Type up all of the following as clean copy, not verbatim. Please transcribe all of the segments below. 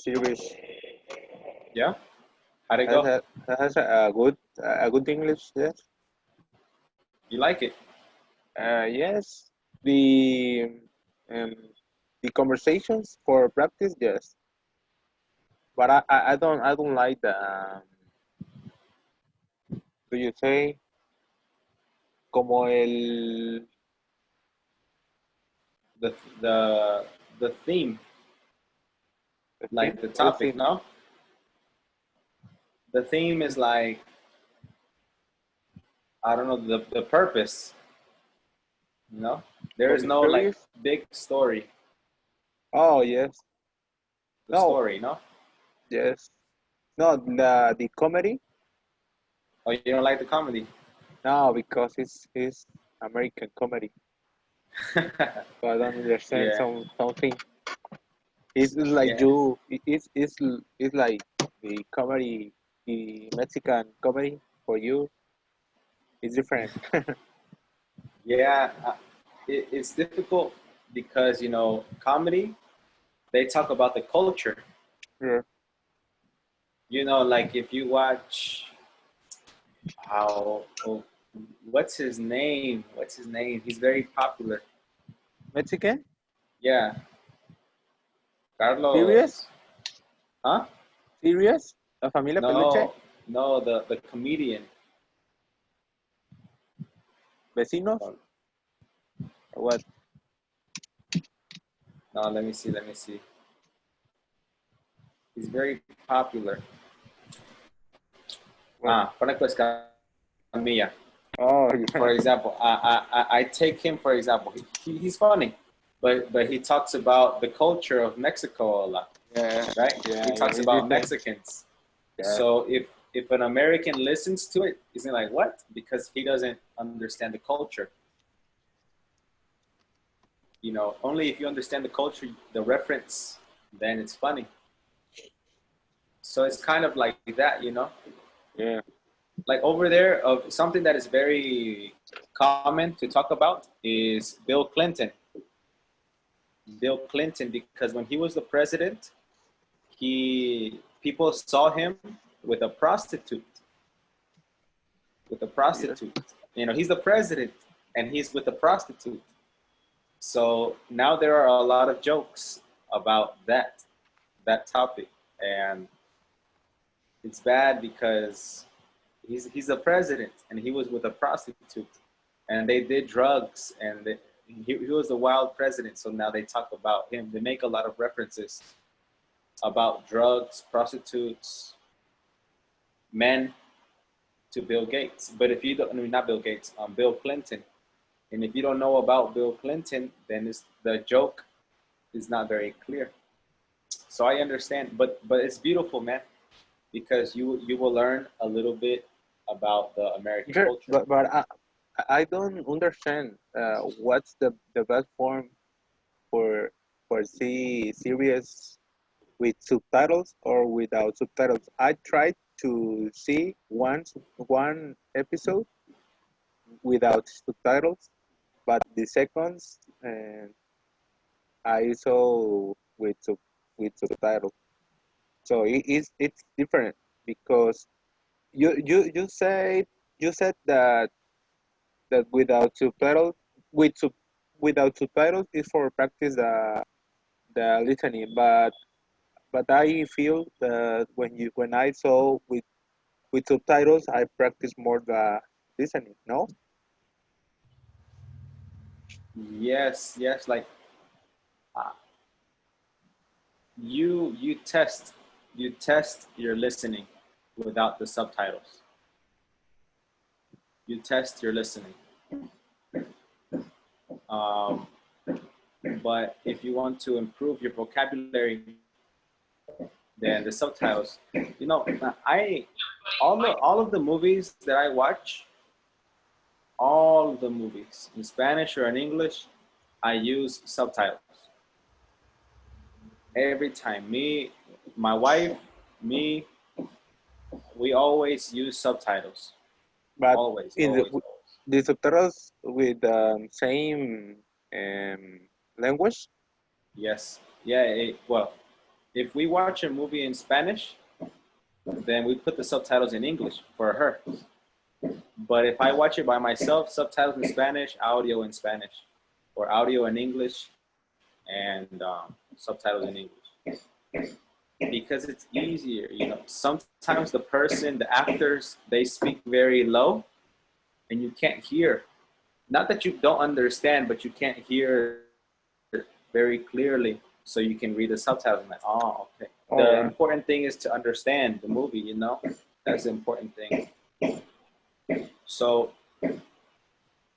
series. Yeah? How'd it Has go? a has a good English. Yes. You like it? Yes. The um the conversations for practice. Yes. But I don't like the do you say como el The the the theme, theme? like the What is topic, theme? no? The theme is like, I don't know, the purpose, you know? There For is the no like series? big story, Oh yes. the No. story, no? Yes. No, the comedy. Oh, you don't like the comedy? No, because it's American comedy. So I don't understand Yeah, something. It's like yeah, it's like the comedy, the Mexican comedy for you. It's different. yeah. It's difficult because, comedy, they talk about the culture. Yeah. Like if you watch, how, oh, what's his name? What's his name? He's very popular. Mexican? Yeah, Serious? Carlos. Huh? Serious? La familia Peluche? No, no, the comedian. Vecinos? Or what? No, let me see. Let me see. He's very popular. What? Franco Escamilla. Oh For yeah. example, I take him for example. He's funny, but he talks about the culture of Mexico a lot, Yeah. right? He Yeah. Yeah. talks It's about different. Mexicans. Yeah. So if an American listens to it, he's like, what? Because he doesn't understand the culture. Only if you understand the culture, the reference, then it's funny. So it's kind of like that. Yeah. Like over there, something that is very common to talk about is Bill Clinton. Bill Clinton, because when he was the president, he people saw him with a prostitute, with a Yeah. prostitute. He's the president and he's with a prostitute. So now there are a lot of jokes about that topic, and it's bad because he's the president and he was with a prostitute, and they did drugs, and he was a wild president. So now they talk about him. They make a lot of references about drugs, prostitutes, men to Bill Gates. But if you don't, I mean, not Bill Gates, Bill Clinton. And if you don't know about Bill Clinton, then the joke is not very clear. So I understand, but it's beautiful, man, because you will learn a little bit about the American Sure. culture. But I don't understand what's the best form for see series with subtitles or without subtitles. I tried to see one episode without subtitles, but the seconds I saw with subtitles. So it's different because you said that with sub, without subtitles is for practice the listening, but I feel that when I saw with subtitles, I practice more the listening. No. Yes, yes, like uh, you test your listening without the subtitles. You test your listening. Um, but if you want to improve your vocabulary, then the subtitles. I all of the movies that I watch, all the movies in Spanish or in English, I use subtitles every time. My wife, me, we always use subtitles. But Always, in always, always. the subtitles with same um, language. Yes. Yeah. Well, If we watch a movie in Spanish, then we put the subtitles in English for her. But if I watch it by myself, subtitles in Spanish, audio in Spanish, or audio in English, and subtitles in English, because it's easier. You know, sometimes the actors, they speak very low, and you can't hear. Not that you don't understand, but you can't hear very clearly, so you can read the subtitles. And like, oh, okay. The important thing is to understand the movie. You know, that's the important thing. So,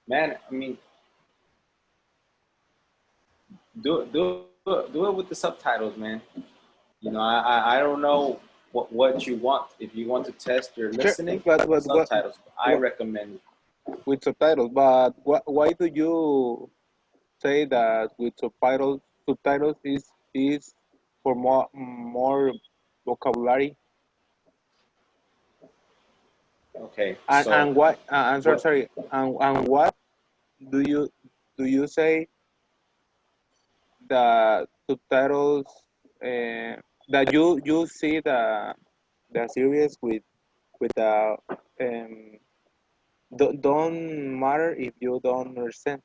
man, I mean, do it with the subtitles, man. You know, I don't know what you want. If you want to test your Sure, listening, but subtitles. I what recommend. with subtitles? But why do you say that with subtitles is for more vocabulary? Okay, And so what? what? Sorry. And what do you say the subtitles? That you see the series with the don't matter if you don't understand.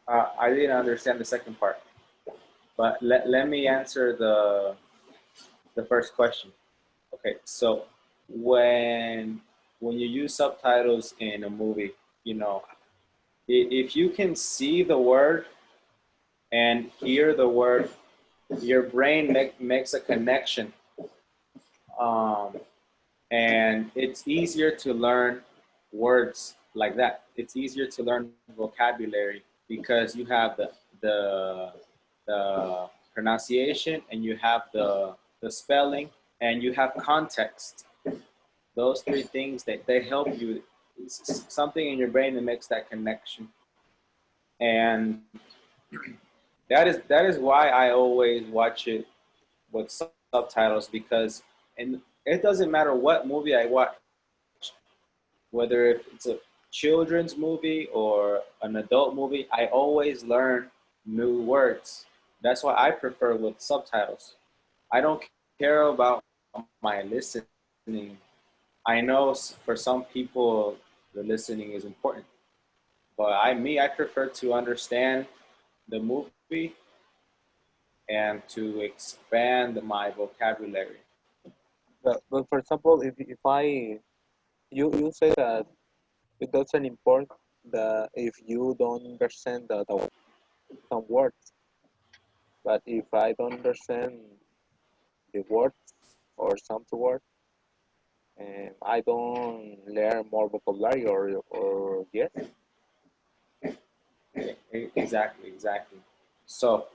I didn't understand the second part, but let me answer the first question. Okay, so when when you use subtitles in a movie, you know, if you can see the word and hear the word, your brain makes a connection, um, and it's easier to learn words like that. It's easier to learn vocabulary because you have the the pronunciation, and you have the spelling, and you have context. Those three things, that they help you. It's something in your brain that makes that connection, and that is why I always watch it with subtitles, because and it doesn't matter what movie I watch, whether if it's a children's movie or an adult movie, I always learn new words. That's why I prefer with subtitles. I don't care about my listening. I know for some people the listening is important, but I prefer to understand the movie and to expand my vocabulary. But for example, if you say that it doesn't import the if you don't understand some words, but if I don't understand the words or some words, I don't learn more vocabulary or yes. Exactly, exactly. So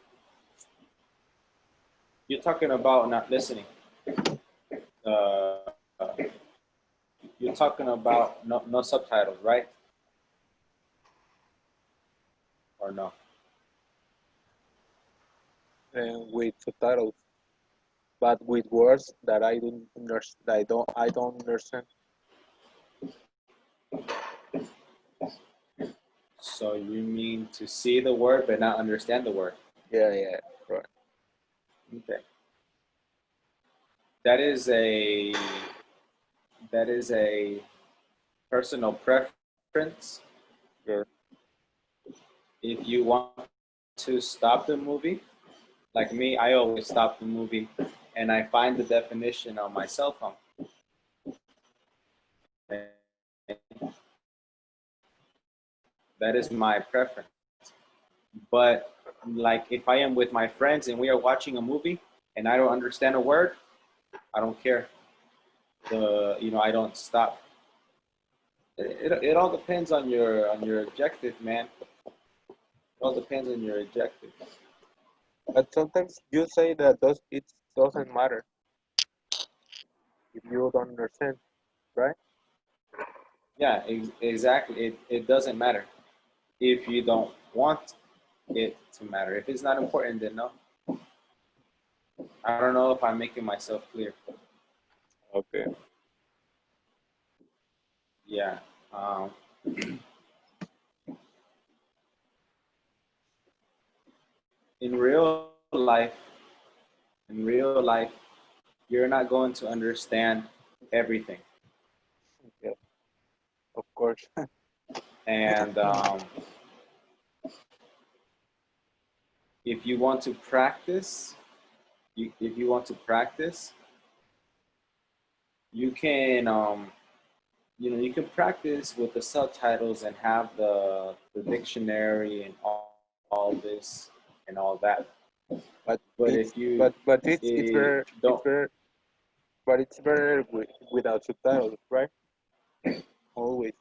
you're talking about not listening. Uh, you're talking about no subtitles, right? Or no? With subtitles, but with words that I don't understand. So you mean to see the word but not understand the word? Yeah, yeah, right. Okay. That is a that is a personal preference. Yeah. If you want to stop the movie, like me, I always stop the movie and I find the definition on my cell phone. That is my preference. But like if I am with my friends and we are watching a movie and I don't understand a word, I don't care. I don't stop. It all depends on your objective, man. It all depends on your objective. But sometimes you say that it doesn't matter if you don't understand, right? Yeah, exactly. It doesn't matter if you don't want it to matter. If it's not important, then no. I don't know if I'm making myself clear. Okay. Yeah. Um, in real life, in real life, you're not going to understand everything. Yeah, of course. And if you want to practice, if you want to practice, you can, you can practice with the subtitles and have the dictionary and all this and all that. But But it's if you it's don't, better without subtitles, right? Always.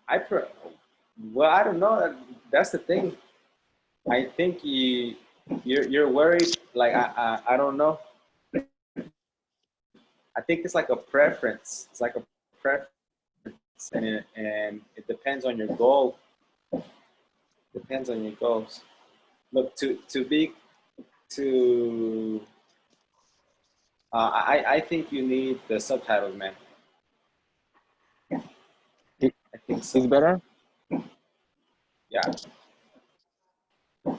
I pre- well, I don't know. That's the thing. I think you're worried. Like I don't know. I think it's like a preference. It's like a preference, and it depends on your goal. Depends on your goals. Look, to I think you need the subtitles, man. It, I think it's so. better. Yeah, I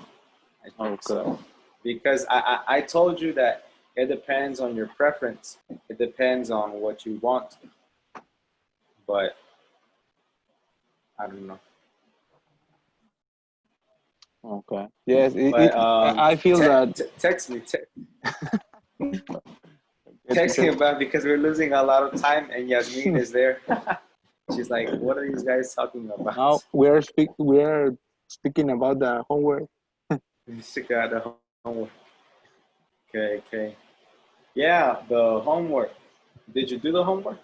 think Okay. so. Because I told you that it depends on your preference. It depends on what you want. But I don't know. Okay. Yes. But I feel that. text me. It's Text me because about because we're losing a lot of time and Yasmin is there. She's like, what are these guys talking now about? we are speaking about the homework. She got the homework. Okay, okay. Yeah, the homework. Did you do the homework?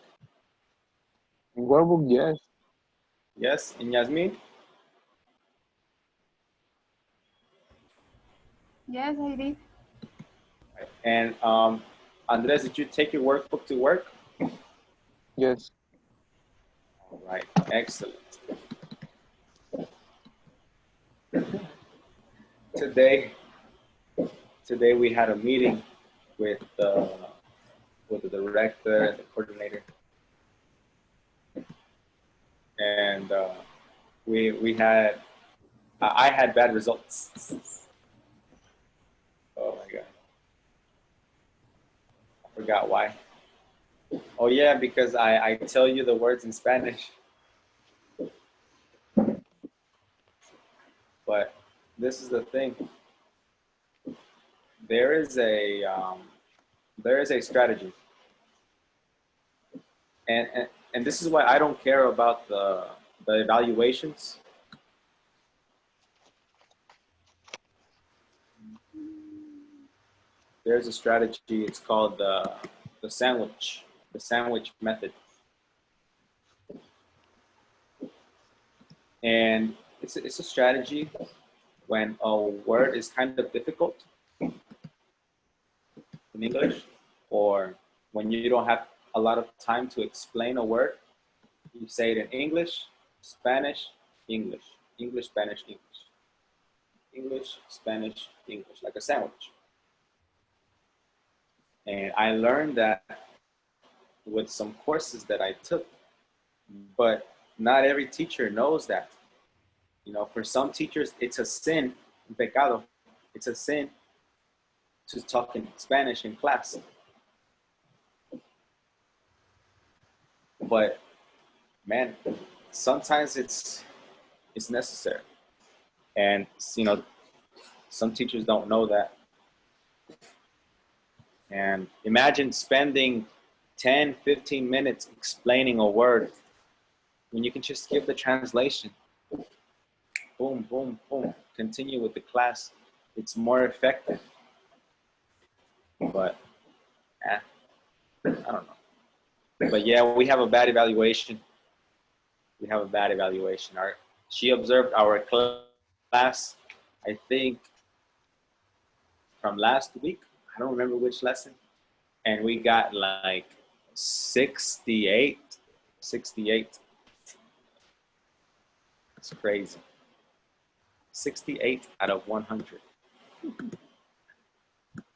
Workbook, yes. Yes. And Yasmin? Yes, I did. And Andres, did you take your workbook to work? Yes. All right, excellent. Today, today we had a meeting with the director and the coordinator, and we had I had bad results. Oh my god, I forgot why. Oh yeah, because I tell you the words in Spanish, but this is the thing. There is a there is a strategy, and this is why I don't care about the evaluations. There's a strategy. It's called the sandwich method, and it's a strategy when a word is kind of difficult in English, or when you don't have a lot of time to explain a word. You say it in English, Spanish, English, English, Spanish, English, English, Spanish, English, like a sandwich. And I learned that with some courses that I took, but not every teacher knows that. You know, for some teachers, it's a sin, pecado. It's a sin to talk in Spanish in class. But man, sometimes it's necessary, and some teachers don't know that. And imagine spending 10, 15 minutes explaining a word when you can just give the translation. Boom, boom, boom. Continue with the class. It's more effective. But I don't know. But yeah, we have a bad evaluation. We have a bad evaluation. She observed our class, I think, from last week. I don't remember which lesson. And we got like 68. 68. It's crazy. 68 out of 100.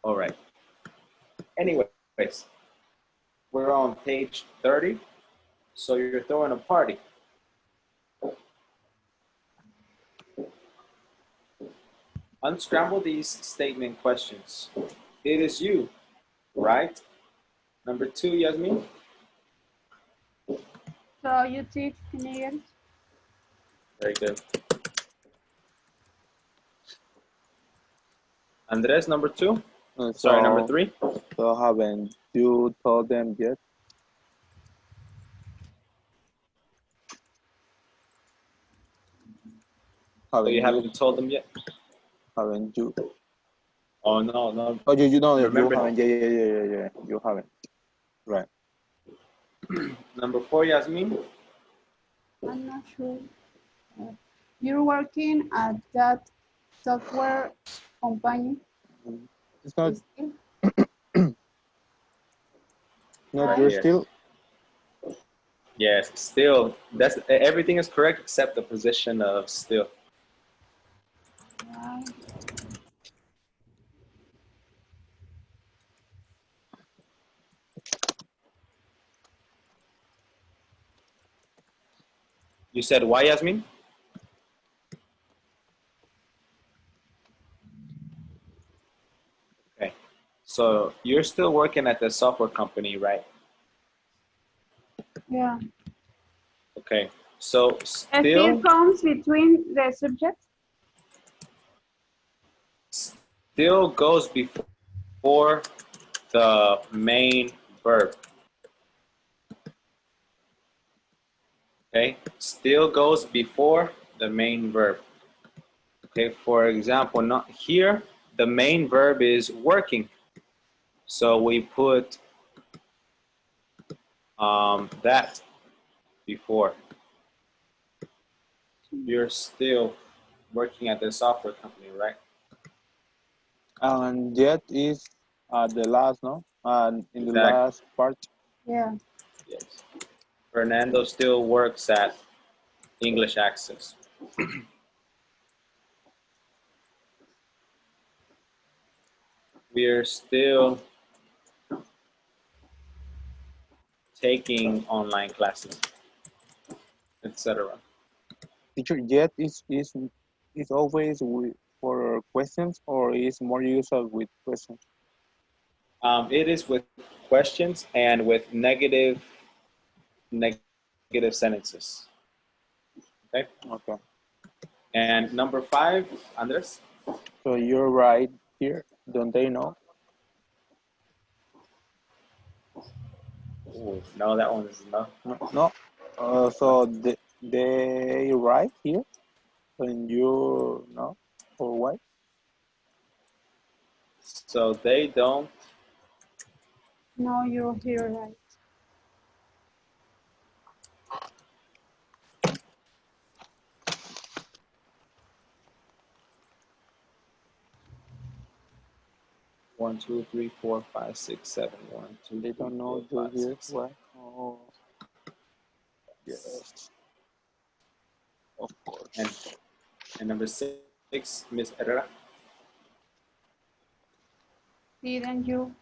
All right. Anyways, we're on page 30. So you're throwing a party. Unscramble these statement questions. It is you, right? Number 2, Yasmin. So you teach teenagers? Very good. Andres, number 2. Sorry, number 3. So haven't you told them yet? So you haven't told them yet? Haven't you? Oh, no. Oh, you know you Remember haven't. Yeah. You haven't. Right. Number 4, Yasmin. I'm not sure. You're working at that software company? It's not. Still? Not you're Yes. still. Yes, still. That's everything is correct except the position of still. Yeah. You said why, Yasmin? Okay. So you're still working at the software company, right? Yeah. Okay. So Still comes between the subjects? still goes before the main verb. Okay. Still goes before the main verb. Okay. For example, not here, the main verb is working. So we put that before. You're still working at the software company, right? And yet is the last, no? And in the Exactly. last part. Yeah. Yes. Fernando still works at English Access. We're still taking online classes, etc. Teacher, yet is always with, for questions or is more usual with questions? It is with questions and with negative sentences. Okay. Okay. And number 5, Andres. So you're right here. Don't they know? Ooh, no, that one is no. No. So they right here when you know or why? So they don't. No, you're here, right? One, two, three, four, five, six, seven. 1, 2, They 3, don't 4, know you 5, here. 6, 7. Why? Oh, yes, of course. And number 6, Miss Herrera. Didn't you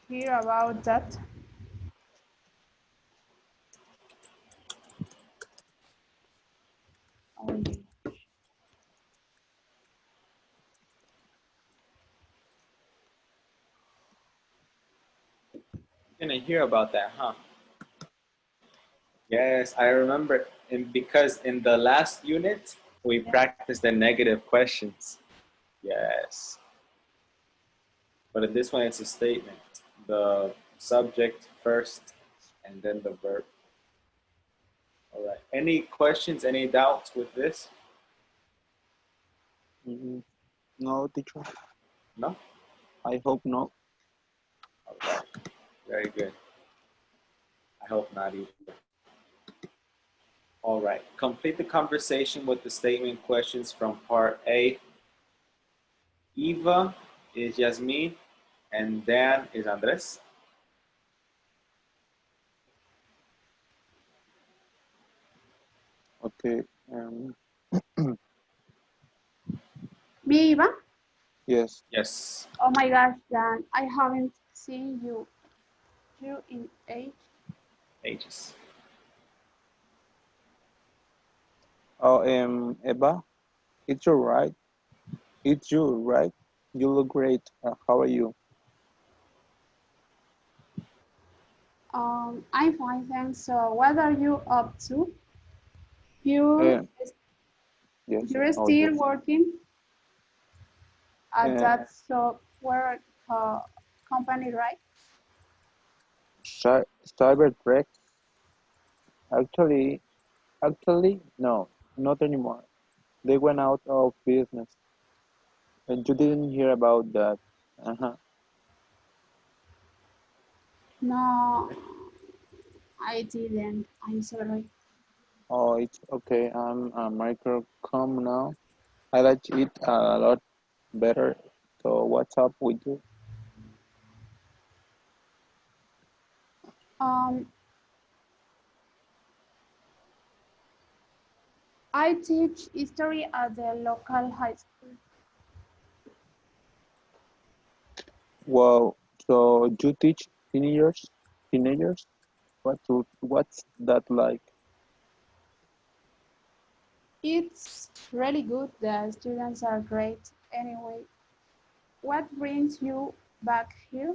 hear about that? Oh, yeah. You didn't hear about that, huh? Yes, I remember. And because in the last unit, we practiced the negative questions. Yes. But in this one, it's a statement. The subject first, and then the verb. All right. Any questions, any doubts with this? No, teacher. No? I hope not. All right. Very good. I hope not either. All right. Complete the conversation with the statement questions from part A. Eva is Yasmin, and Dan is Andres. Okay. Viva? Yes. Yes. Oh my gosh, Dan, I haven't seen you in Ages. Oh, Eva, it's all right. It's you, right? You look great. How are you? I'm fine, thanks. So, what are you up to? You Uh, yes. you're Oh, still yes. working at Uh, that software uh, company, right? Cyber threat. Actually, no, not anymore. They went out of business. And you didn't hear about that. Uh-huh. No, I didn't. I'm sorry. Oh, it's okay. I'm a microcom now. I like it a lot better. So what's up with you? Um, I teach history at the local high school. Wow. So you teach teenagers? Teenagers? What's that like? It's really good. The students are great. Anyway, what brings you back here?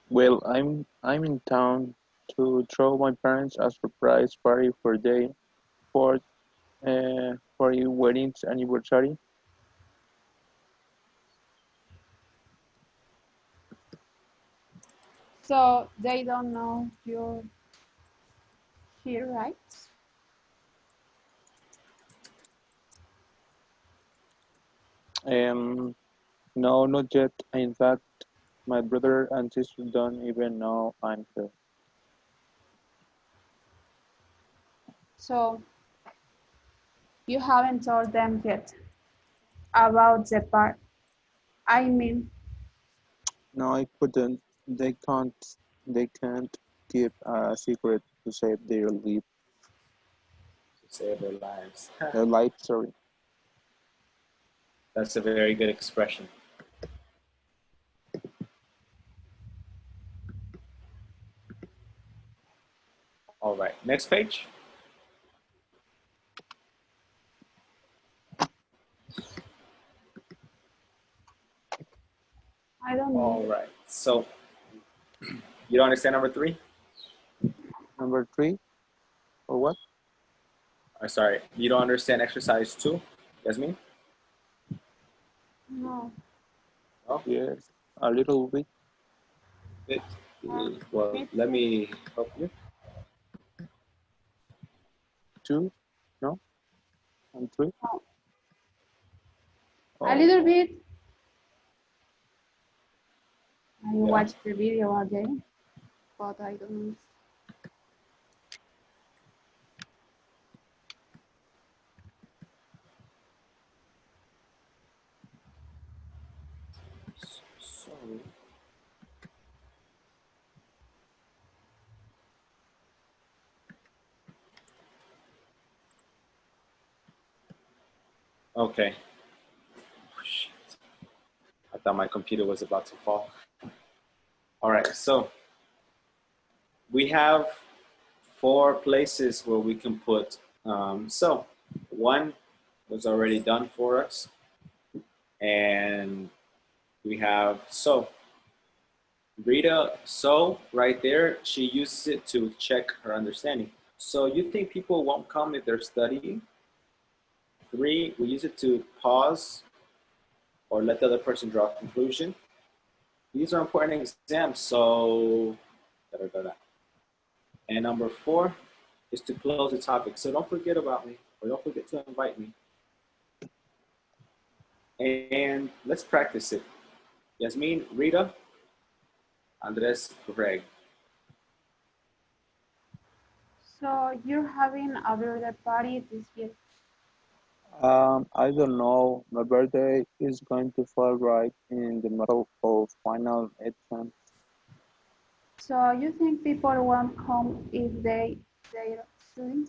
Well, I'm in town to throw my parents a surprise party for for your wedding's anniversary. So they don't know you're here, right? Um, no, not yet. In fact, my brother and sister don't even know I'm here. So you haven't told them yet about the part. I mean, No, I couldn't. They can't. They can't keep a secret to save To save their lives. their life. Sorry. That's a very good expression. All right, next page. I don't know. All right, so you don't understand number three? Number three or what? Or sorry, you don't understand exercise two? Yasmin? No. No? Yes, a little bit. It, Uh, well, me let too. me help you. Two, no, and three. No. A Oh, little bit. I Yeah. watched the video again, but I don't. Sorry. Okay. Oh, shit. I thought my computer was about to fall. All right, so we have four places where we can put so. One was already done for us, and we have so. Rita, so right there, she uses it to check her understanding. So you think people won't come if they're studying? Three, we use it to pause or let the other person draw a conclusion. These are important exams, so da, da, da, da. And number four is to close the topic. So don't forget about me or don't forget to invite me. And let's practice it. Yasmin, Rita, Andres, Greg. So you're having a birthday party this year. I don't know. My birthday is going to fall right in the middle of final exams. So you think people won't come if they're studying?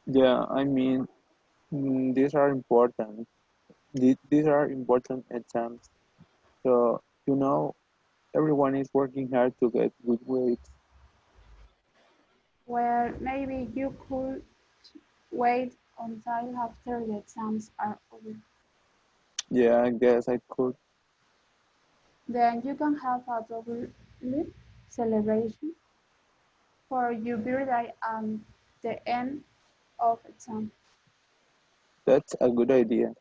Yeah, I mean, these are important. These are important exams. So, you know, everyone is working hard to get good grades. Well, maybe you could wait until after the exams are over. Yeah, I guess I could. Then you can have a double celebration for your birthday and the end of exam. That's a good idea.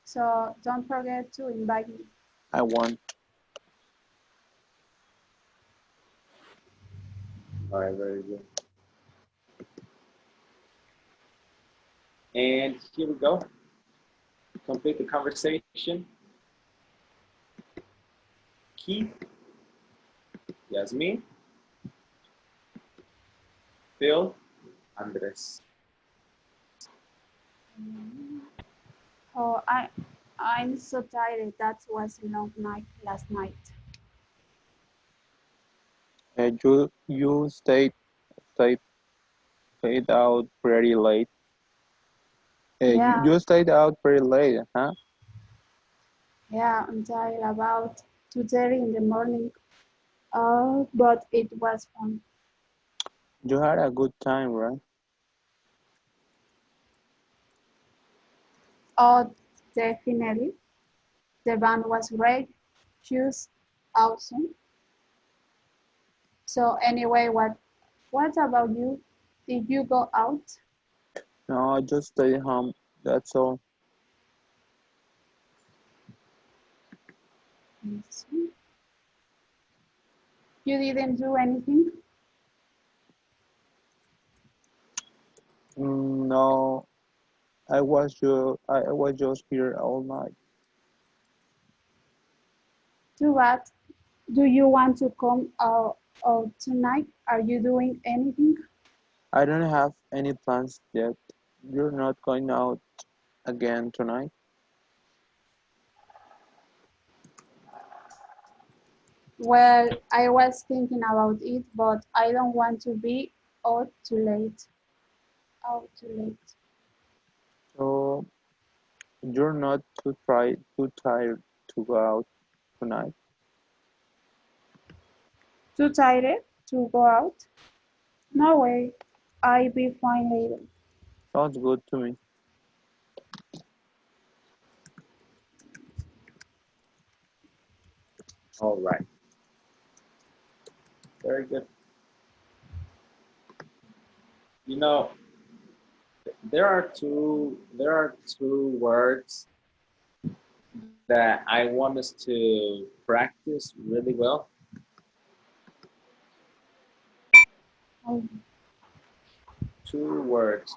So don't forget to invite me. I want. All right, very good. And here we go. Complete the conversation. Keith, Yasmin, Phil, Andres. Oh, I'm so tired. That was a long night last night. You stayed stayed out pretty late. Yeah, You stayed out pretty late, huh? yeah, until about 2:30 in the morning. But it was fun. You had a good time, right? Oh, definitely. The band was great. Shoes, awesome. So anyway, what about you? Did you go out? No, I just stayed home. That's all. Yes. You didn't do anything? No, I was just here all night. Too bad. Do you want to come out tonight? Are you doing anything? I don't have any plans yet. You're not going out again tonight? Well, I was thinking about it, but I don't want to be out too late. Out too late. So you're not too tired to go out tonight? Too tired to go out? No way. I'll be fine later. Sounds good to me. All right, very good. You know, there are two words that I want us to practice really well. Oh, Two words.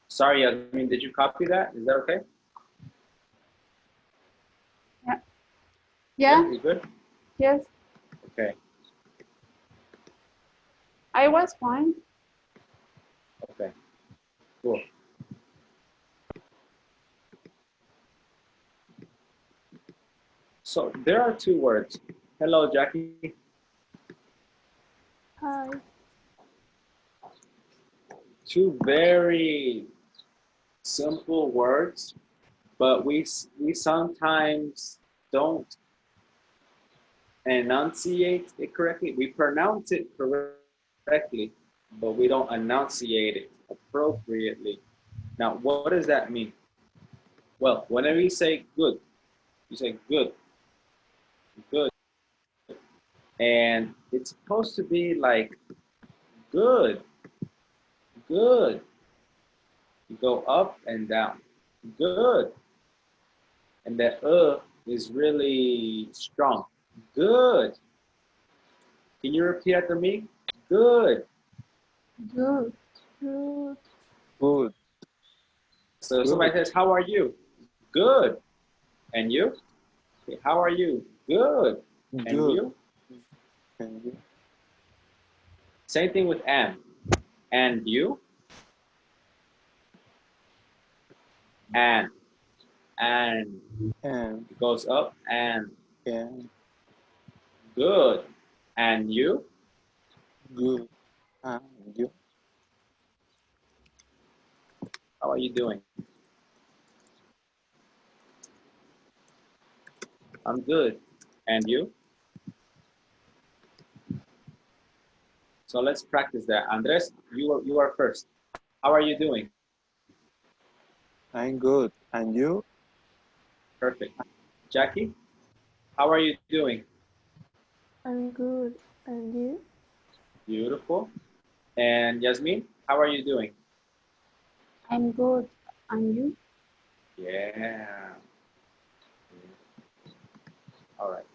Sorry, I mean, did you copy that? Is that okay? yeah. Yeah, Yeah, you good? yes. Okay, I was fine. okay, cool. So there are two words. Hello, Jackie. Hi. Two very simple words, but we sometimes don't enunciate it correctly. We pronounce it correctly, but we don't enunciate it appropriately. Now, what does that mean? Well, whenever you say good, you say good, good, and it's supposed to be like good, good. You go up and down, good, and the is really strong. Good. Can you repeat after me? Good. Good. Good. Good, So if good. somebody says, "How are you?" Good. And you? Okay, how are you? Good. And Good. you? And you? Same thing with and. And you? And. And And it goes up and and good. And you? good. And you? How are you doing? I'm good. And you? So let's practice that. Andres, you are first. How are you doing? I'm good. And you? Perfect. Jackie, how are you doing? I'm good. And you? Beautiful. And Yasmin, how are you doing? I'm good. And you? Yeah. All right.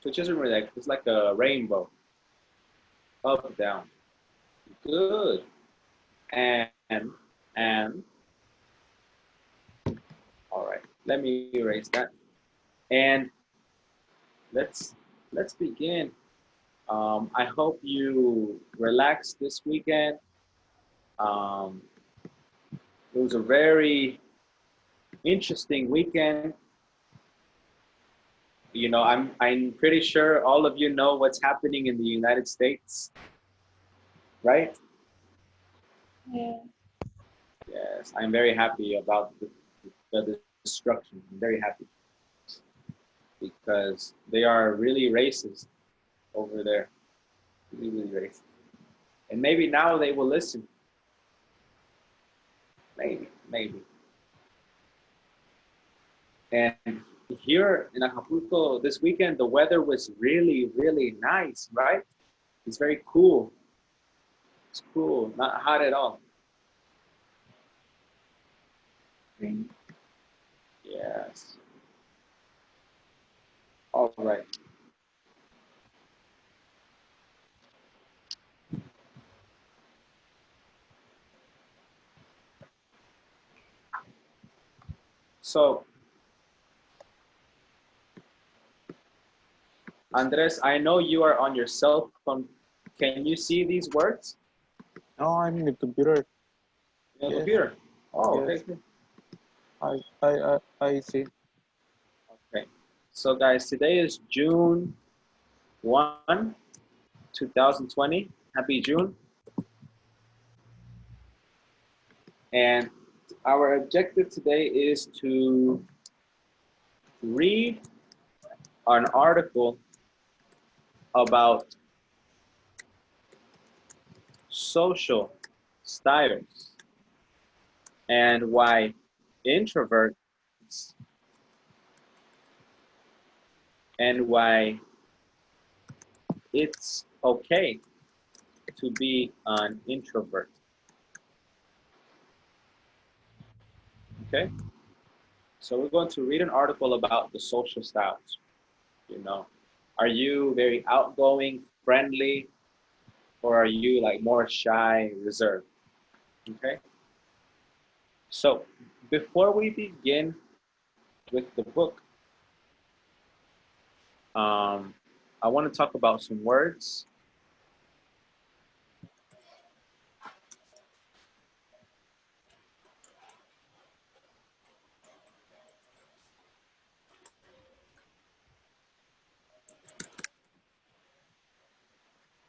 So just remember that it's like a rainbow. Up, down. Good. And, and. All right. Let me erase that. And let's begin. I hope you relaxed this weekend. Um, it was a very interesting weekend. You know, I'm pretty sure all of you know what's happening in the United States, right? Yeah. Yes, I'm very happy about the destruction. I'm very happy because they are really racist over there, really, really racist. And maybe now they will listen. Maybe. And here in Acapulco this weekend, the weather was really, really nice, right? It's very cool. It's cool, not hot at all. Great. Yes. All right. So, Andres, I know you are on your cell phone. Can you see these words No, I'm in the computer. in the Yes, computer? Oh, okay, yes. good. I see. Okay. So, guys, today is June 1, 2020. Happy June. And our objective today is to read an article about social styles and why introverts and why it's okay to be an introvert. Okay? So we're going to read an article about the social styles. You know, are you very outgoing, friendly, or are you like more shy, reserved? Okay? So before we begin with the book, I want to talk about some words.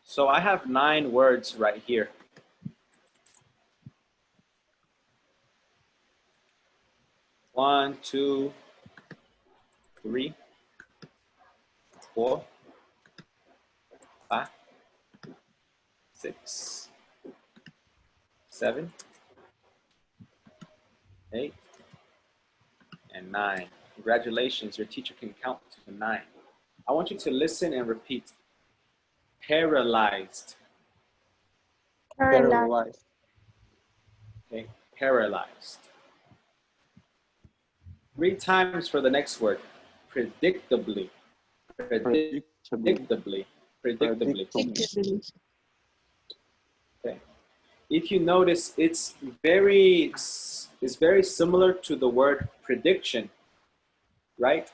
So I have 9 words right here. 1, 2, 3, 4, 5, 6, 7, 8, and 9. Congratulations, your teacher can count to 9. I want you to listen and repeat. Paralyzed. Paralyzed. Paralyzed. Okay, paralyzed. 3 times for the next word. Predictably. Predictably. Predictably. Predictably. Predictably. Okay. If you notice, it's very similar to the word prediction, right?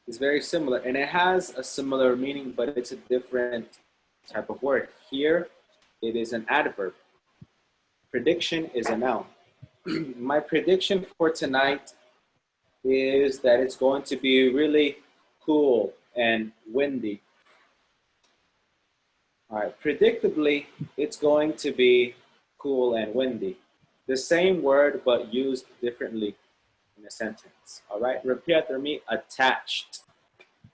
It's very similar, and it has a similar meaning, but it's a different type of word. Here, it is an adverb. Prediction is a noun. My prediction for tonight is that it's going to be really cool and windy. All right, predictably, it's going to be cool and windy. The same word, but used differently in a sentence. All right, repeat after me. Attached.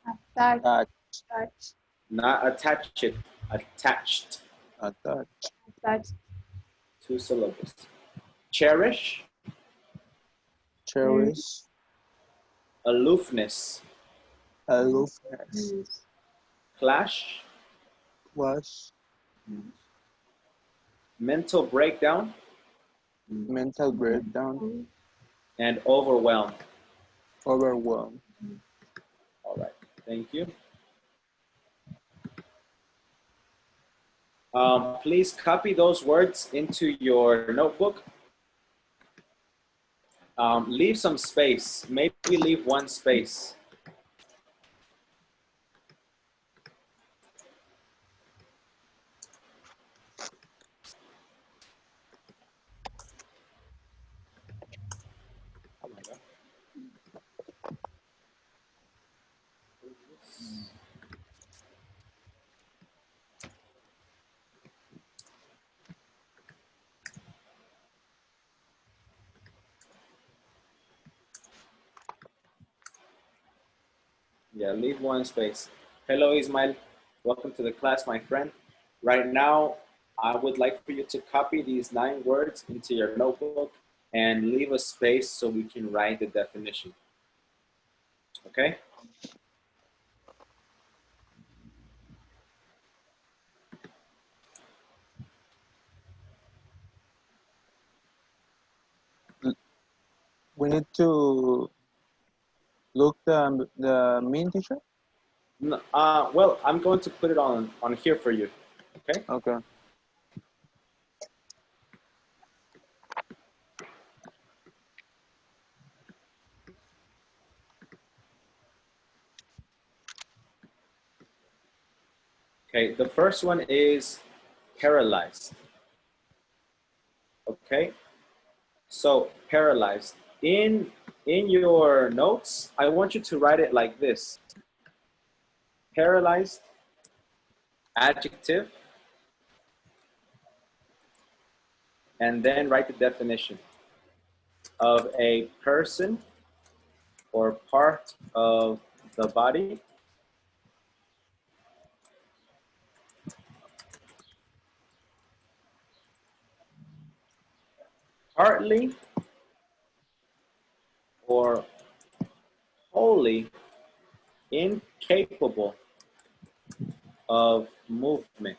Attached. Attached. Attached. Not attached. Attached. Attached. Attached. 2 syllables. Cherish. Cherish. aloofness, Aloofness. Yes. clash, Was mental breakdown, mental breakdown. and overwhelmed. Overwhelmed. All right, thank you. Please copy those words into your notebook. Leave some space, maybe leave one space. Oh my God. Yeah, leave one space. Hello, Ismail. Welcome to the class, my friend. Right now, I would like for you to copy these 9 words into your notebook and leave a space so we can write the definition. Okay? We need to look the main teacher. Well, I'm going to put it on here for you. Okay? Okay. Okay, the first one is paralyzed. Okay? So, paralyzed. In your notes, I want you to write it like this. Paralyzed, adjective, and then write the definition of a person or part of the body partly or wholly incapable of movement.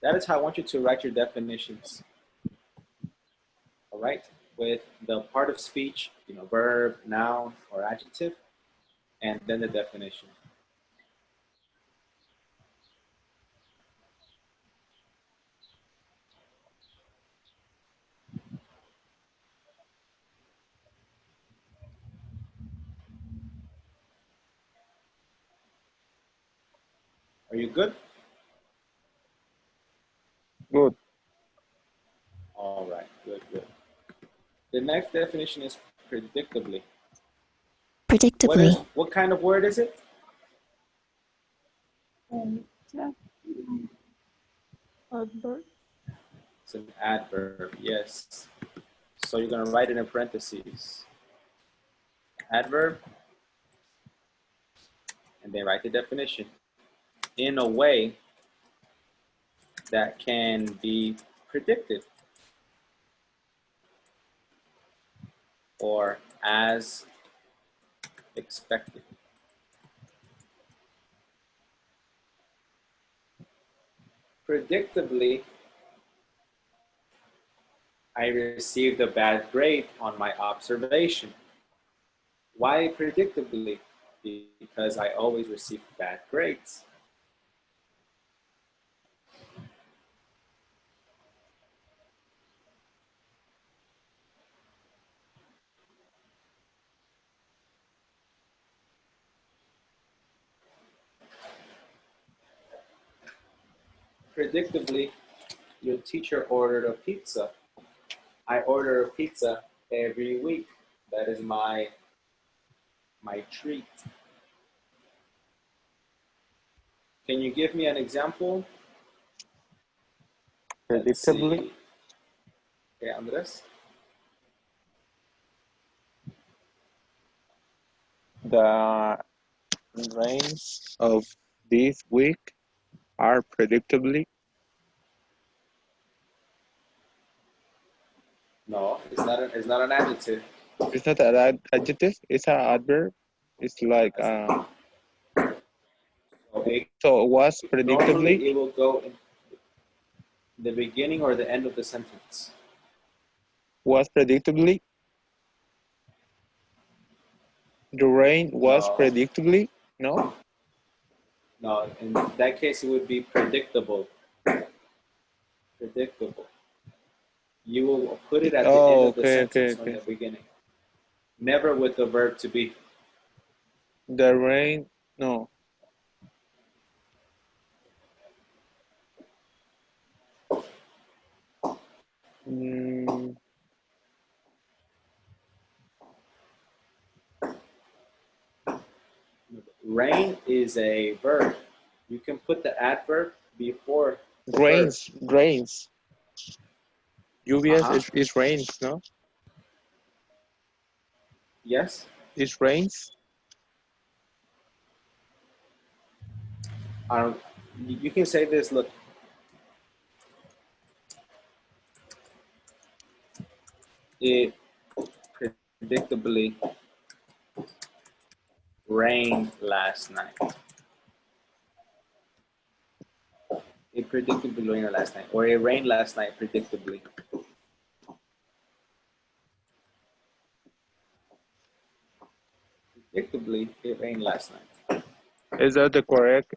That is how I want you to write your definitions. All right, with the part of speech, verb, noun, or adjective, and then the definition. Are you good? Good. All right, good, good. The next definition is predictably. Predictably. What kind of word is it? Yeah. Adverb. It's an adverb, yes. So you're gonna write it in parentheses. Adverb, and then write the definition. In a way that can be predicted or as expected. Predictably, I received a bad grade on my observation. Why predictably? Because I always receive bad grades. Predictably, your teacher ordered a pizza. I order a pizza every week. That is my treat. Can you give me an example? Let's Predictably. see. Okay, Andres. The rains of this week are predictably. No, it's not an adjective. It's not an adjective. It's an adverb. It's like So so it was predictably. normally it will go in the beginning or the end of the sentence. Was predictably. The rain was No, predictably. No. no. In that case, it would be predictable. Predictable. You will put it at the end Oh, of the okay, okay, sentence or in okay. the beginning. Never with the verb to be. The rain. No. Mm, Rain is a verb. You can put the adverb before the verb. grains. Grains. Lluvias Uh-huh. is rains. No. Yes. It's rains. You can say this, look. It predictably rained last night. It predictably rained last night. Or it rained last night predictably. Predictably, it rained last night. Is that the correct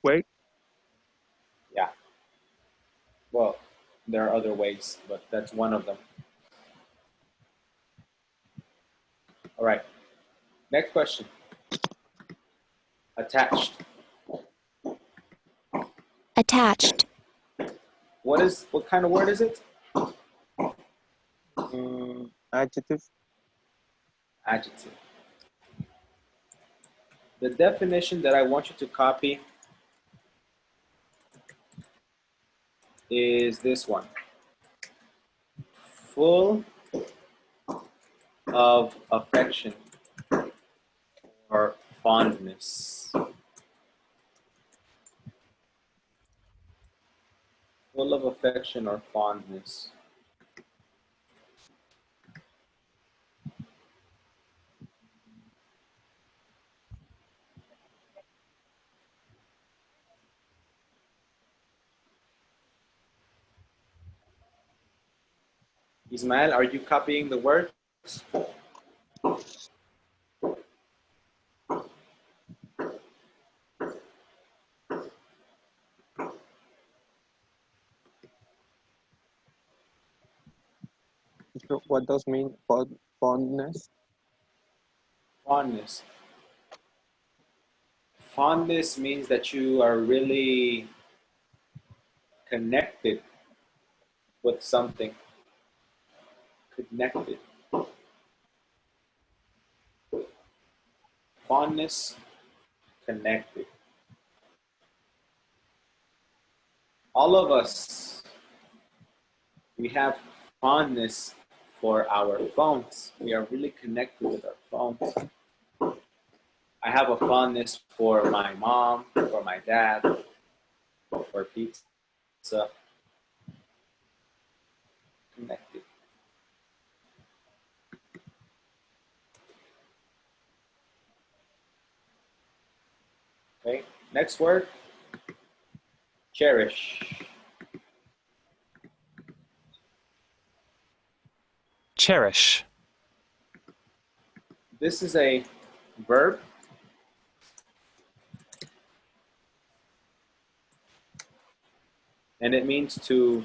way? Yeah. Well, there are other ways, but that's one of them. All right. Next question. Attached. Attached. What kind of word is it? Adjective. Adjective. The definition that I want you to copy is this one. Full of affection or fondness. Full of affection or fondness. Ismael, are you copying the words? What does mean fondness? Fondness. Fondness means that you are really connected with something. Connected. Fondness, connected. All of us, we have fondness for our phones. We are really connected with our phones. I have a fondness for my mom, for my dad, for pizza. Connected. Okay, next word, cherish. Cherish. This is a verb. And it means to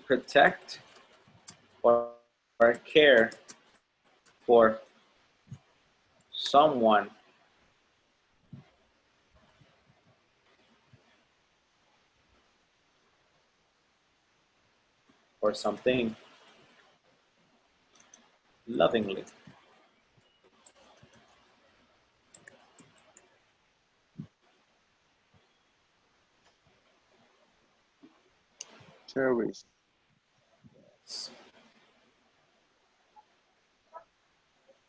protect or care for someone or something lovingly. Cherish.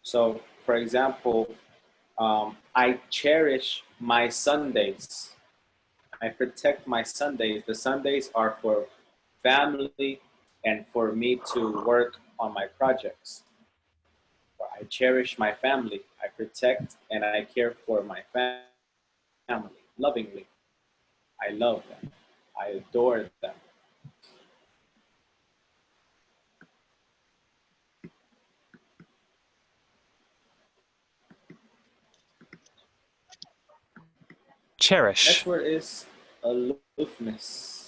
So, for example, I cherish my Sundays. I protect my Sundays. The Sundays are for family and for me to work on my projects. I cherish my family. I protect and I care for my family lovingly. I love them. I adore them. Cherish. Next word is aloofness.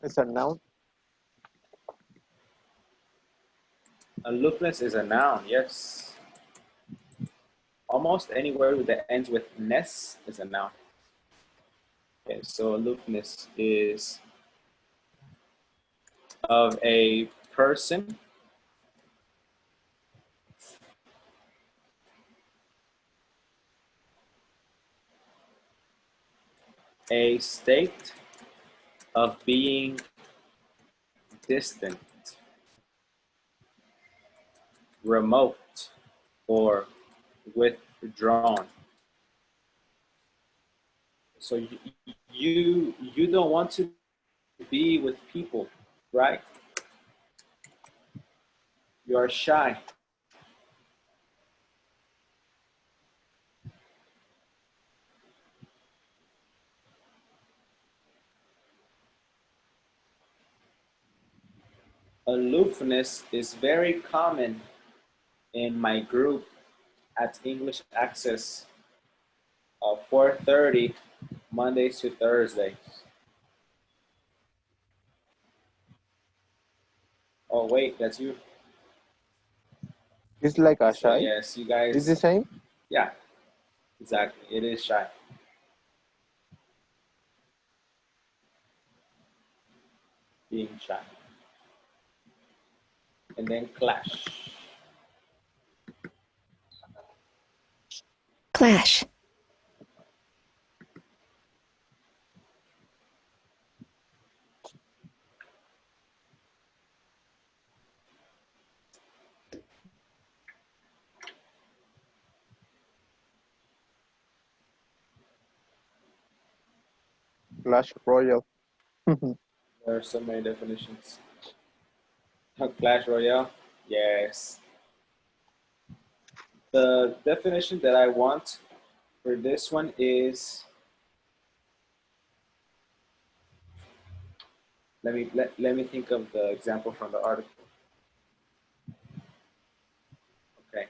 It's a noun. Aloofness is a noun, yes. Almost any word that ends with ness is a noun. Okay, so aloofness is of a person, a state of being distant, remote, or withdrawn. So you don't want to be with people, right? You are shy. Aloofness is very common in my group at English Access, 4:30 Mondays to Thursdays. Oh wait, that's you. It's like a So shy. yes, you It's the guys. same. Yeah, exactly. It is shy. Being shy. And then clash. Clash. Clash Royale. There are so many definitions. Clash Royale. Yes. The definition that I want for this one is, let me think of the example from the article. Okay.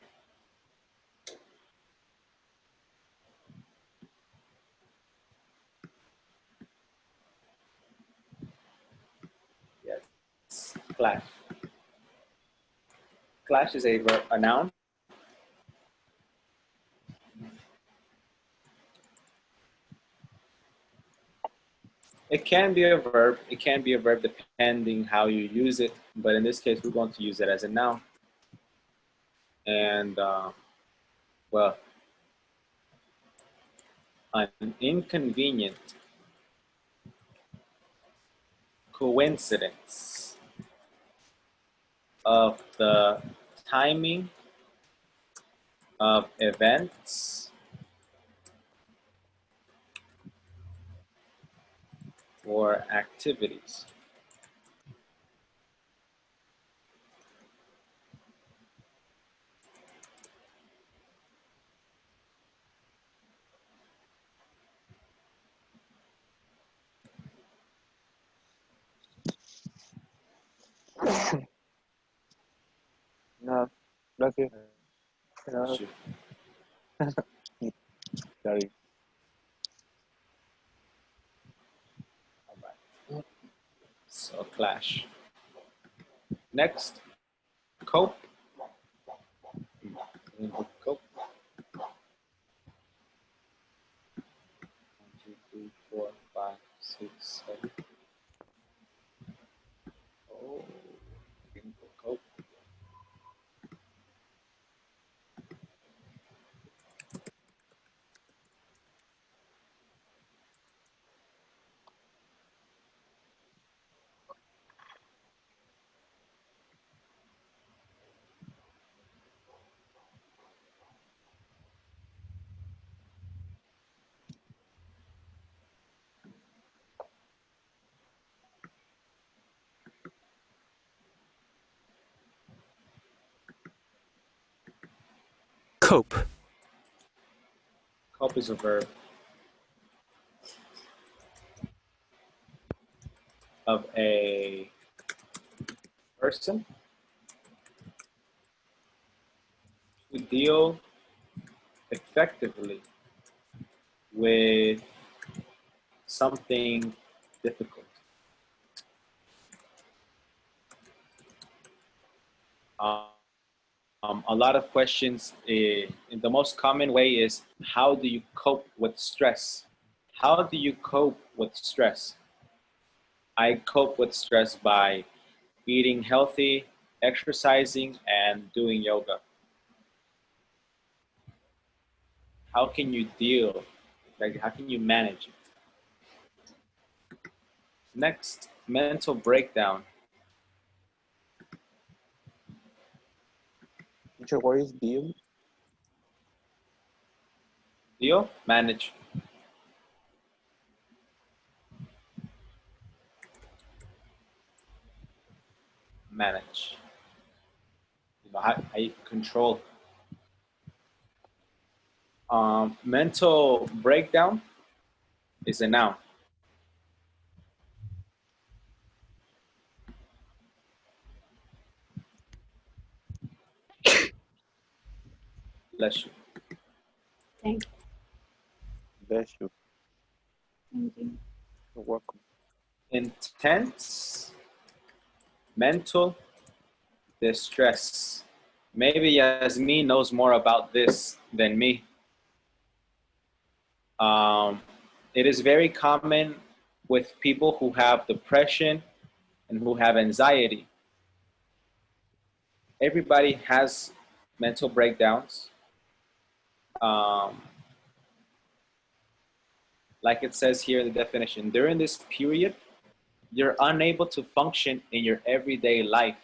Yes. Clash. Clash is a noun. It can be a verb. It can be a verb depending how you use it. But in this case, we're going to use it as a noun. And well, an inconvenient coincidence of the timing of events or activities. No, that's it. No, Shoot. sorry. All right. So clash. Next, cope. Cope. 1, 2, 3, 4, 5, 6, 7. Oh, cope. Cope. Cope is a verb. Of a person to deal effectively with something difficult. A lot of questions, in the most common way is, how do you cope with stress? How do you cope with stress? I cope with stress by eating healthy, exercising, and doing yoga. How can you deal? Like, how can you manage it? Next, mental breakdown. Teacher, what is deal? Deal? Manage. Manage. You know, how you control. Mental breakdown is a noun. Bless you. Thank Bless you. you. You're welcome. Intense mental distress. Maybe Yasmin knows more about this than me. It is very common with people who have depression and who have anxiety. Everybody has mental breakdowns. Like it says here in the definition, during this period, you're unable to function in your everyday life.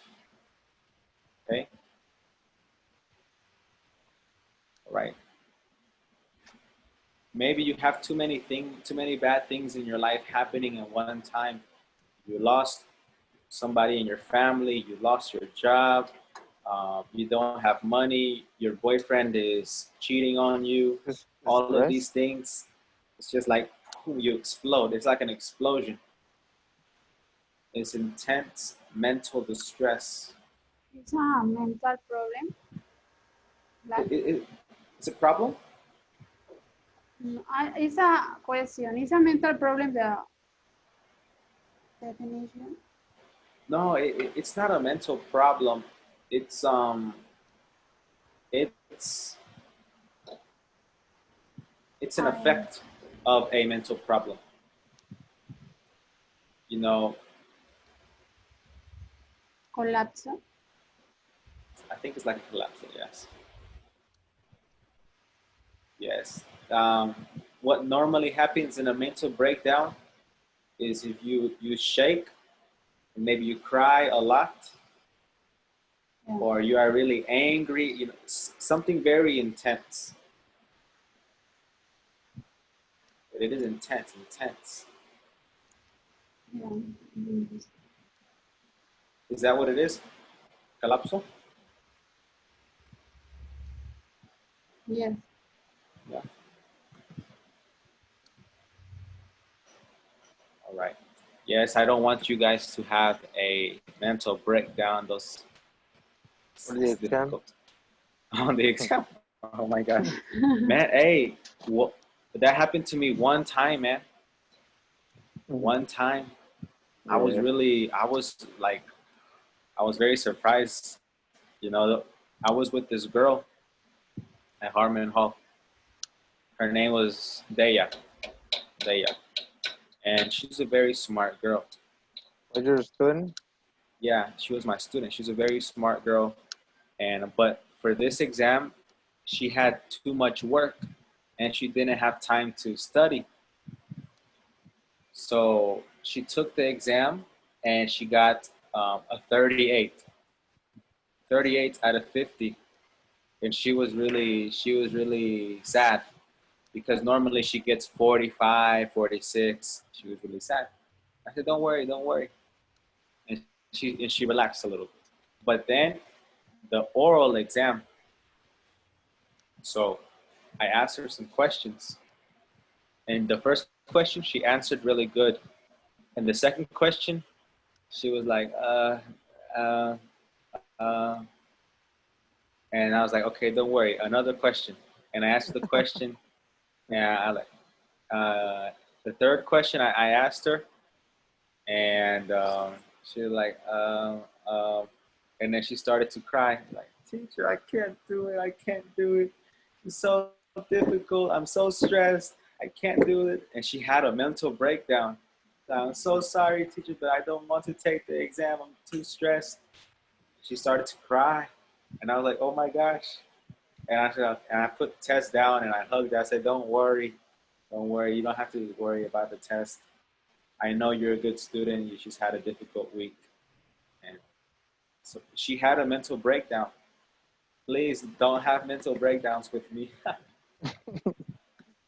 Okay? All right. Maybe you have too many bad things in your life happening at one time. You lost somebody in your family, you lost your job, you don't have money, your boyfriend is cheating on you, all of these things. It's just like you explode. It's like an explosion. It's intense mental distress. It's a mental problem. Like, It's a problem? it's a question. It's a mental problem, the definition. No, it's not a mental problem. It's it's it's an effect of a mental problem. You know, Colapso. I think it's like a collapse. Yes. Yes. What normally happens in a mental breakdown is if you shake, maybe you cry a lot, Yeah. or you are really angry. You know, something very intense. It is intense, intense. Yeah. Is that what it is? Colapso? Yes. Yeah. All right. Yes, I don't want you guys to have a mental breakdown. Those For the exam. difficult on the exam. Oh my God, man! Hey, what? That happened to me one time, man. One time, I was like, I was very surprised. You know, I was with this girl at Harmon Hall. Her name was Daya, and she's a very smart girl. Was your student? Yeah, she was my student. She's a very smart girl, but for this exam, she had too much work, and she didn't have time to study. So she took the exam, and she got a 38, 38 out of 50, and she was really sad because normally she gets 45, 46. She was really sad. I said, "Don't worry, don't worry," and she relaxed a little bit. But then the oral exam, So I asked her some questions. And the first question, she answered really good. And the second question, she was like, uh, uh. And I was like, okay, don't worry, another question. And I asked the question, and I like, the third question I asked her, and she was like, and then she started to cry, like, teacher, I can't do it, I can't do it. It's so difficult, I'm so stressed, I can't do it. And she had a mental breakdown. I'm so sorry, teacher, but I don't want to take the exam, I'm too stressed. She started to cry, and I was like, oh my gosh. And I put the test down and I hugged her. I said, don't worry. Don't worry. You don't have to worry about the test. I know you're a good student. You just had a difficult week. And so she had a mental breakdown. Please don't have mental breakdowns with me.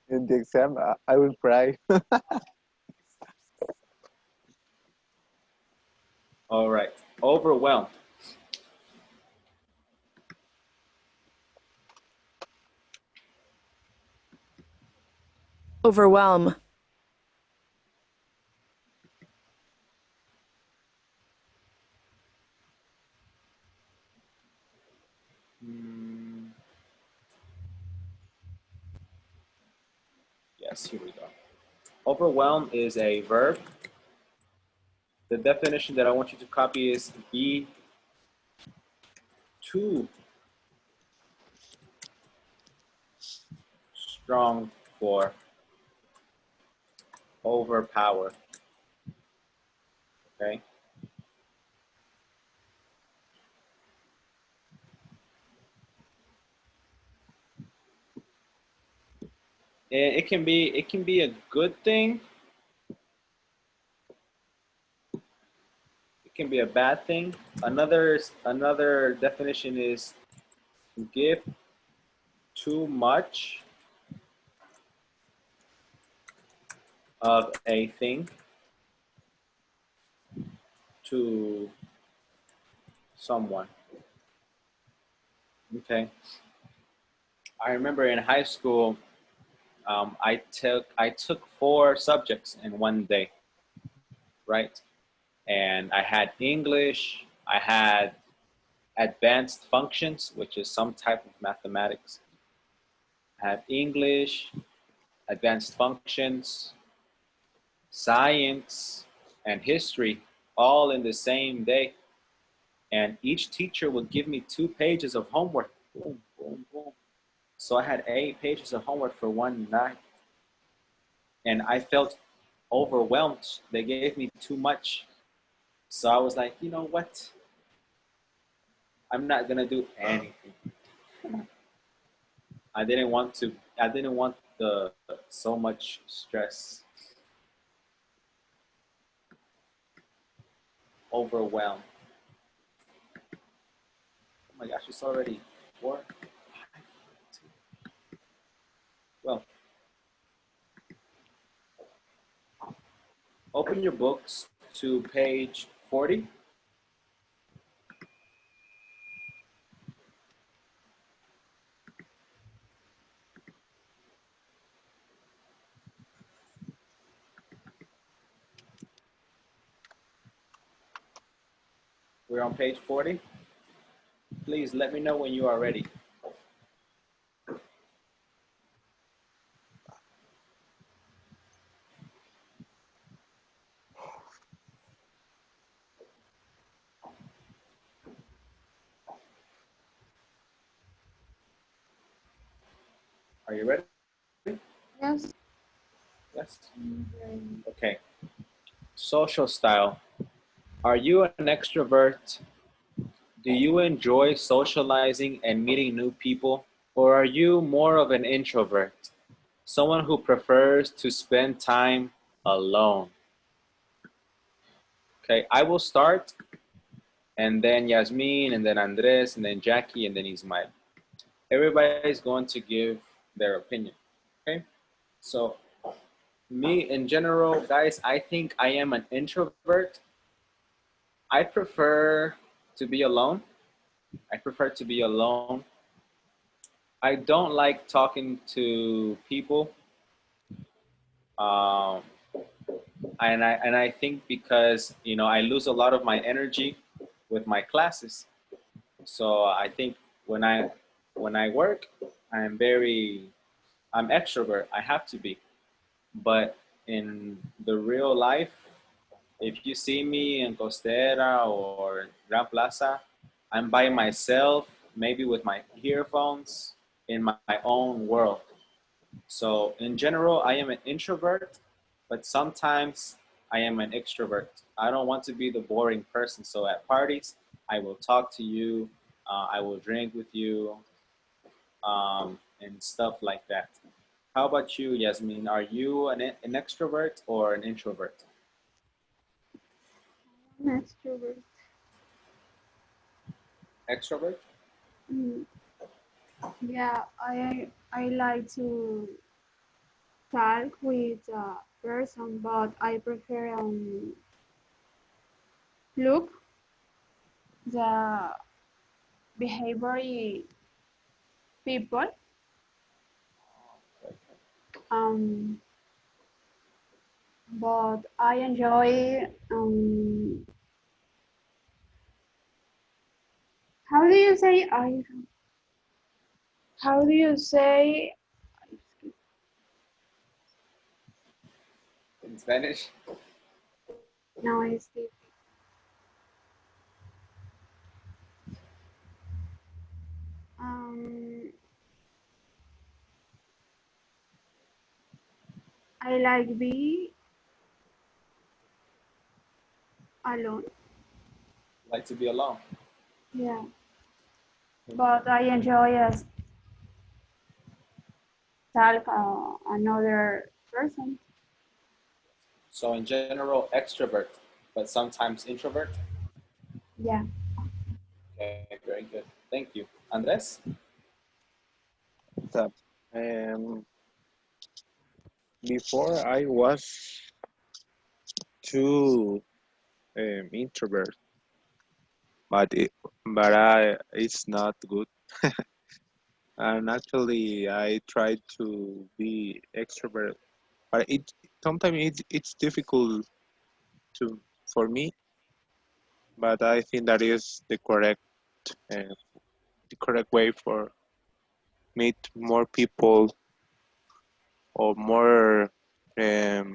In the exam, I will cry. All right. Overwhelmed. Overwhelm. Yes, here we go. Overwhelm is a verb. The definition that I want you to copy is be too strong for, overpower. Okay. It can be a good thing. It can be a bad thing. Another definition is give too much of a thing to someone. Okay. I remember in high school, I took 4 subjects in one day, right? And I had English, I had advanced functions, which is some type of mathematics. I had English, advanced functions, science, and history all in the same day. And each teacher would give me 2 pages of homework. Boom, boom, boom. So I had 8 pages of homework for one night. And I felt overwhelmed. They gave me too much. So I was like, you know what? I'm not gonna do anything. I didn't want the so much stress. Overwhelmed. Oh my gosh, it's already 4, 5, 2. Well, open your books to page 40. We're on page 40. Please let me know when you are ready. Are you ready? Yes. Yes. Okay. Social style. Are you an extrovert? Do you enjoy socializing and meeting new people? Or are you more of an introvert? Someone who prefers to spend time alone? Okay, I will start, and then Yasmin, and then Andres, and then Jackie, and then Ismail. Everybody is going to give their opinion. Okay, so me in general, guys, I think I am an introvert. I prefer to be alone. I prefer to be alone. I don't like talking to people. Um, and I think because I lose a lot of my energy with my classes. So I think when I work, I'm extrovert. I have to be. But in the real life, if you see me in Costera or Gran Plaza, I'm by myself, maybe with my earphones in my own world. So in general, I am an introvert, but sometimes I am an extrovert. I don't want to be the boring person. So at parties, I will talk to you, I will drink with you, and stuff like that. How about you, Yasmin? Are you an extrovert or an introvert? I'm extrovert. Extrovert? Mm, yeah, I like to talk with a person, but I prefer look the behavior people. Um, but I enjoy how do you say I how do you say In Spanish? no it's um I like be alone. Like to be alone? Yeah, but I enjoy as talk another person. So in general, extrovert, but sometimes introvert? Yeah. Okay, very good. Thank you. Andres? So, um, before I was too introvert, but it's not good. And actually, I tried to be extrovert, but it sometimes it's difficult to for me. But I think that is uh, the correct way for meet more people or more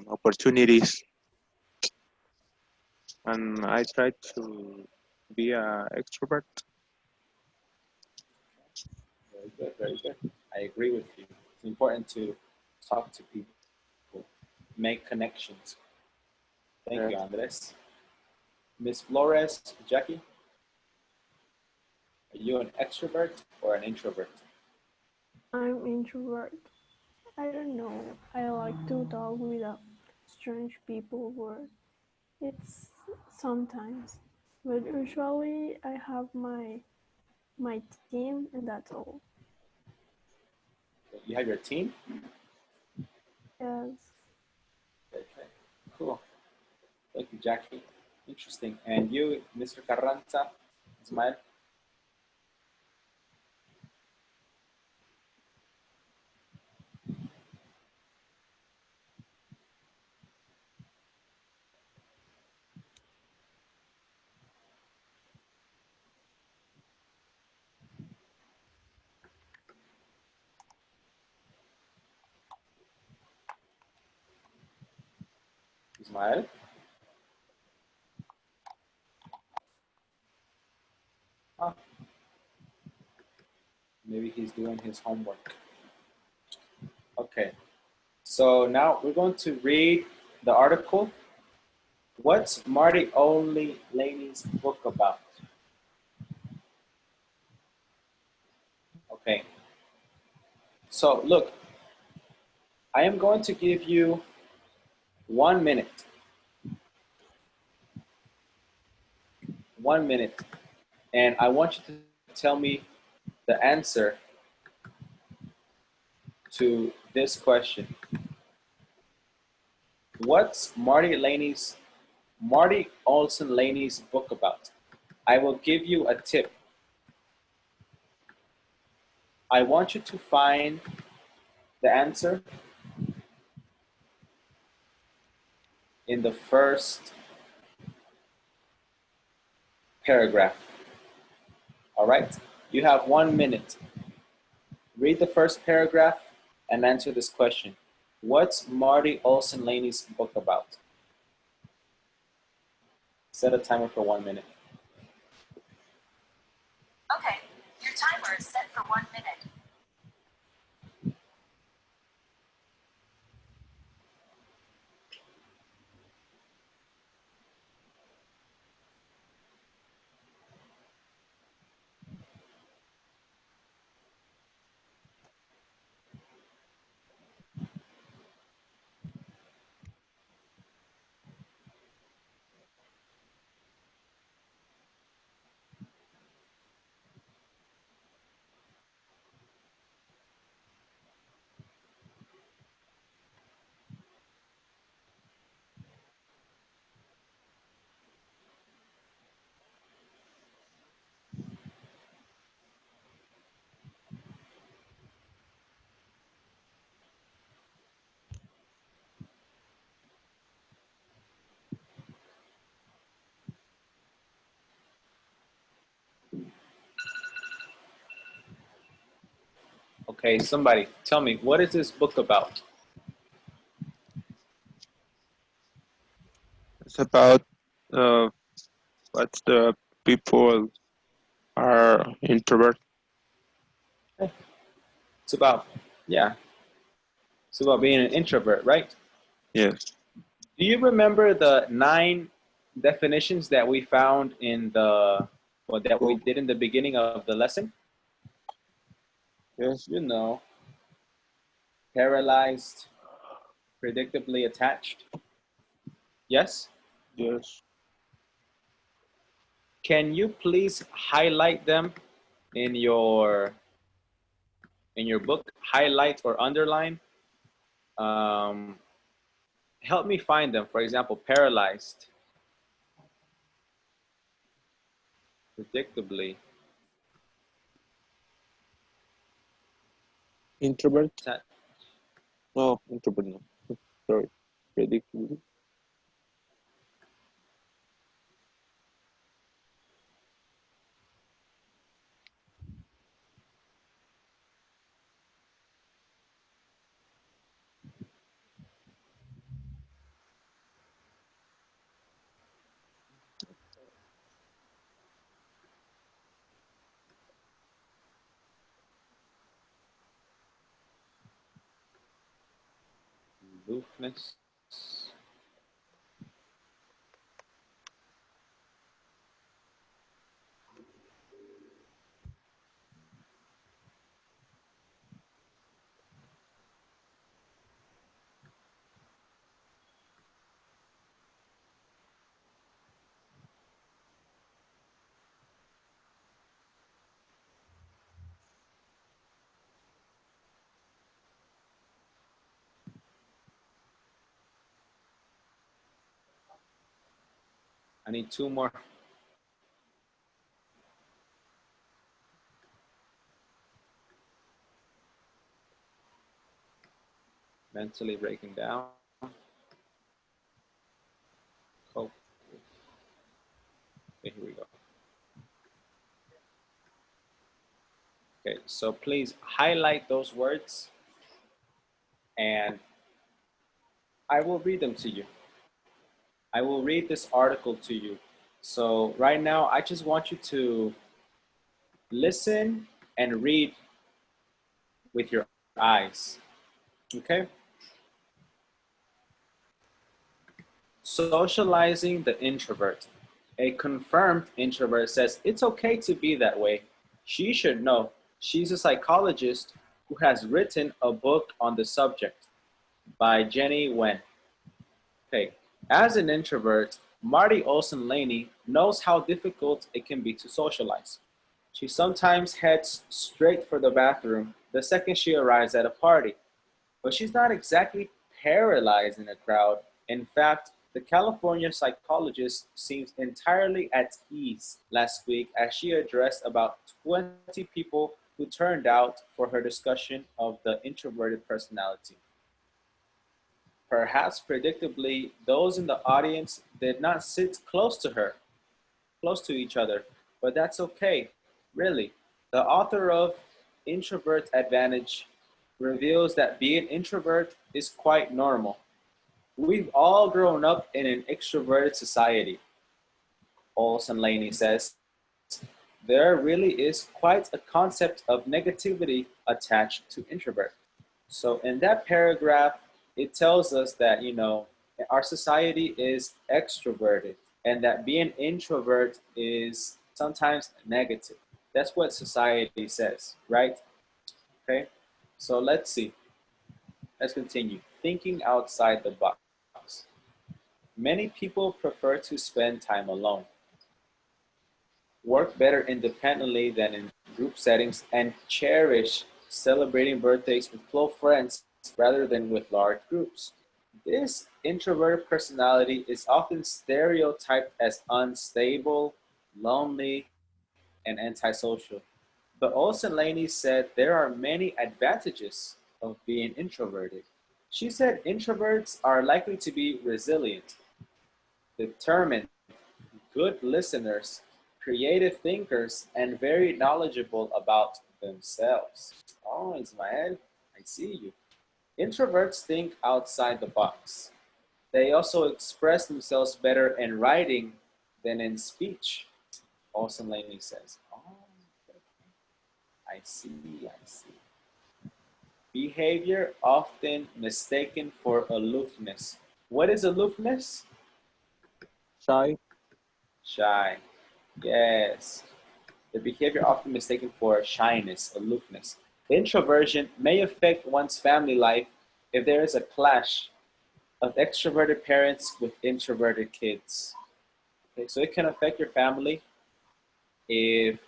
opportunities. And I try to be a extrovert. Very good, very good. I agree with you. It's important to talk to people, make connections. Thank Uh, you, Andres. Miss Flores, Jackie, are you an extrovert or an introvert? I'm introvert. I don't know. I like to talk with strange people where it's sometimes, but usually I have my team and that's all. You have your team? Yes. Okay, cool. Thank you, Jackie. Interesting. And you, Mr. Carranza, Ismael? Ismael? Ah, maybe he's doing his homework. Okay, so now we're going to read the article. What's Marty Only Laney's book about? Okay, so look, I am going to give you 1 minute. 1 minute. And I want you to tell me the answer to this question. What's Marty Olson Laney's book about? I will give you a tip. I want you to find the answer in the first paragraph. All right? You have 1 minute. Read the first paragraph and answer this question. What's Marty Olson Laney's book about? Set a timer for 1 minute. Okay, your timer is set for 1 minute. Okay, somebody tell me, what is this book about? It's about uh, what the people are introvert. It's about, yeah, it's about being an introvert, right? Yes. Do you remember the 9 definitions that we found in the, or that we did in the beginning of the lesson? Yes. You know, paralyzed, predictably attached. Yes? Yes. Can you please highlight them in your book? Highlight or underline. Um, help me find them. For example, paralyzed, predictably. Introvert? Atta- No, introvert no. Sorry. Predictable. Aloofness. I need 2 more. Mentally breaking down. Cope. Okay, here we go. Okay, so please highlight those words and I will read them to you. I will read this article to you. So right now, I just want you to listen and read with your eyes, okay? Socializing the introvert. A confirmed introvert says it's okay to be that way. She should know. She's a psychologist who has written a book on the subject by Jenny Wen. Okay, as an introvert, Marty Olson Laney knows how difficult it can be to socialize. She sometimes heads straight for the bathroom the second she arrives at a party. But she's not exactly paralyzed in a crowd. In fact, the California psychologist seems entirely at ease last week as she addressed about 20 people who turned out for her discussion of the introverted personality. Perhaps predictably, those in the audience did not sit close to each other, but that's okay, really. The author of Introvert Advantage reveals that being introvert is quite normal. We've all grown up in an extroverted society. Olson Laney says, there really is quite a concept of negativity attached to introvert. So in that paragraph, it tells us that, our society is extroverted and that being introvert is sometimes negative. That's what society says, right? Okay, so let's see. Let's continue. Thinking outside the box. Many people prefer to spend time alone, work better independently than in group settings, and cherish celebrating birthdays with close friends rather than with large groups. This introverted personality is often stereotyped as unstable, lonely, and antisocial. But Olsen Laney said there are many advantages of being introverted. She said introverts are likely to be resilient, determined, good listeners, creative thinkers, and very knowledgeable about themselves. Oh, Ismael, I see you. Introverts think outside the box. They also express themselves better in writing than in speech, Olsen Laney says. Oh, I see. Behavior often mistaken for aloofness. What is aloofness? Shy. Shy. Yes. The behavior often mistaken for shyness, aloofness. Introversion may affect one's family life if there is a clash of extroverted parents with introverted kids. Okay, so it can affect your family if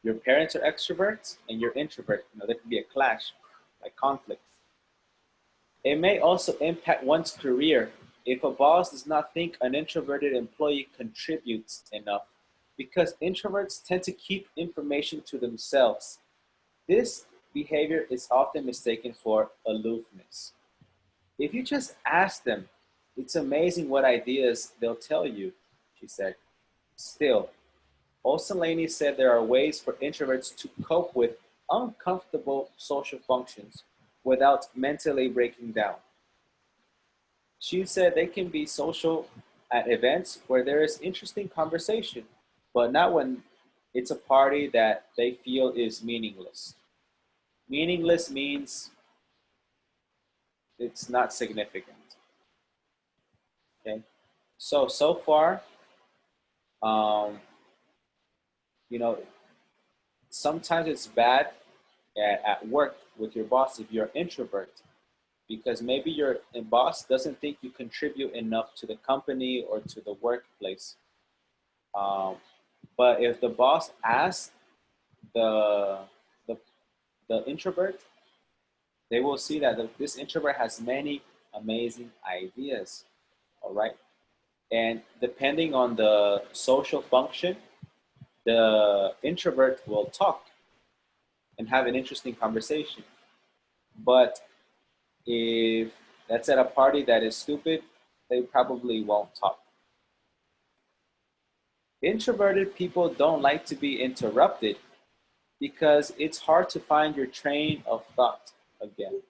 your parents are extroverts and you're introvert. There could be a clash, like conflict. It may also impact one's career if a boss does not think an introverted employee contributes enough, because introverts tend to keep information to themselves. This behavior is often mistaken for aloofness. If you just ask them, it's amazing what ideas they'll tell you, she said. Still, Osalani said there are ways for introverts to cope with uncomfortable social functions without mentally breaking down. She said they can be social at events where there is interesting conversation, but not when it's a party that they feel is meaningless. Meaningless means it's not significant. Okay, so far, um, you know, sometimes it's bad at work with your boss if you're an introvert, because maybe your boss doesn't think you contribute enough to the company or to the workplace. Um, but if the boss asks the, the, the introvert, they will see that this introvert has many amazing ideas, all right? And depending on the social function, the introvert will talk and have an interesting conversation. But if that's at a party that is stupid, they probably won't talk. Introverted people don't like to be interrupted because it's hard to find your train of thought again.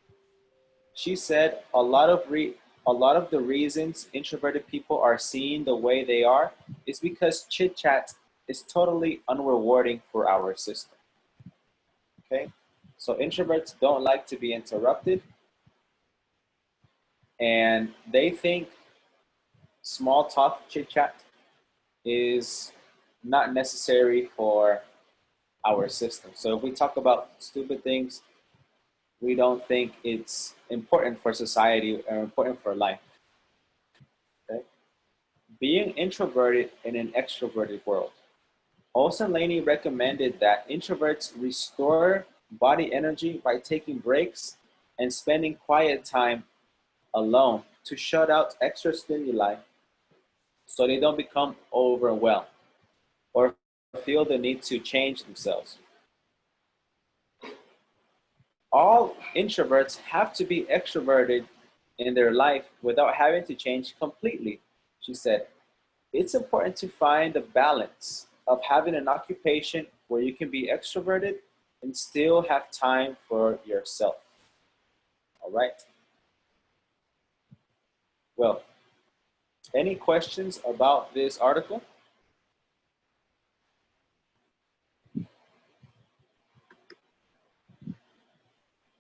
She said a lot of the reasons introverted people are seen the way they are is because chit chat is totally unrewarding for our system. Okay? So introverts don't like to be interrupted, and they think small talk chit chat is not necessary for our system. So if we talk about stupid things, we don't think it's important for society or important for life. Okay? Being introverted in an extroverted world. Olsen Laney recommended that introverts restore body energy by taking breaks and spending quiet time alone to shut out extra stimuli so they don't become overwhelmed or feel the need to change themselves. all introverts have to be extroverted in their life without having to change completely. She said, it's important to find the balance of having an occupation where you can be extroverted and still have time for yourself. All right. Well, any questions about this article?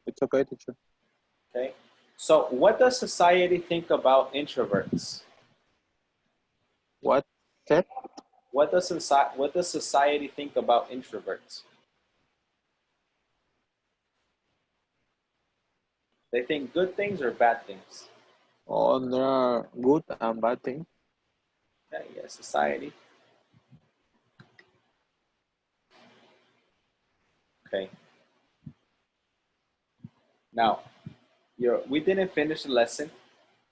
It's okay, teacher. Okay. So what does society think about introverts? What said? What does society think about introverts? They think good things or bad things? Oh, there are good and bad things. Okay, yeah, society. Okay. Now, we didn't finish the lesson.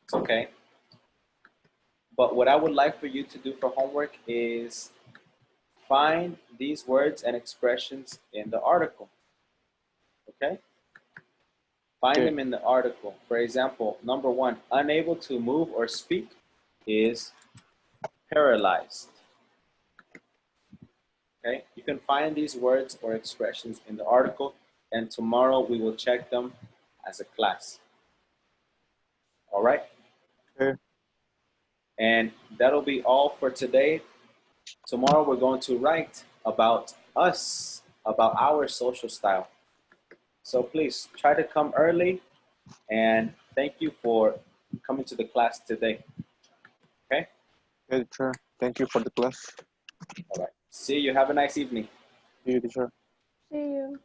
It's okay. But what I would like for you to do for homework is find these words and expressions in the article. Okay? Find Okay. them in the article. For example, number 1, unable to move or speak is paralyzed. Okay? You can find these words or expressions in the article, and tomorrow we will check them as a class. All right? Okay. And that'll be all for today. Tomorrow we're going to write about us, about our social style. So please try to come early, and thank you for coming to the class today. Okay? Okay, teacher. Thank you for the class. All right. See you. Have a nice evening. See you, teacher. See you.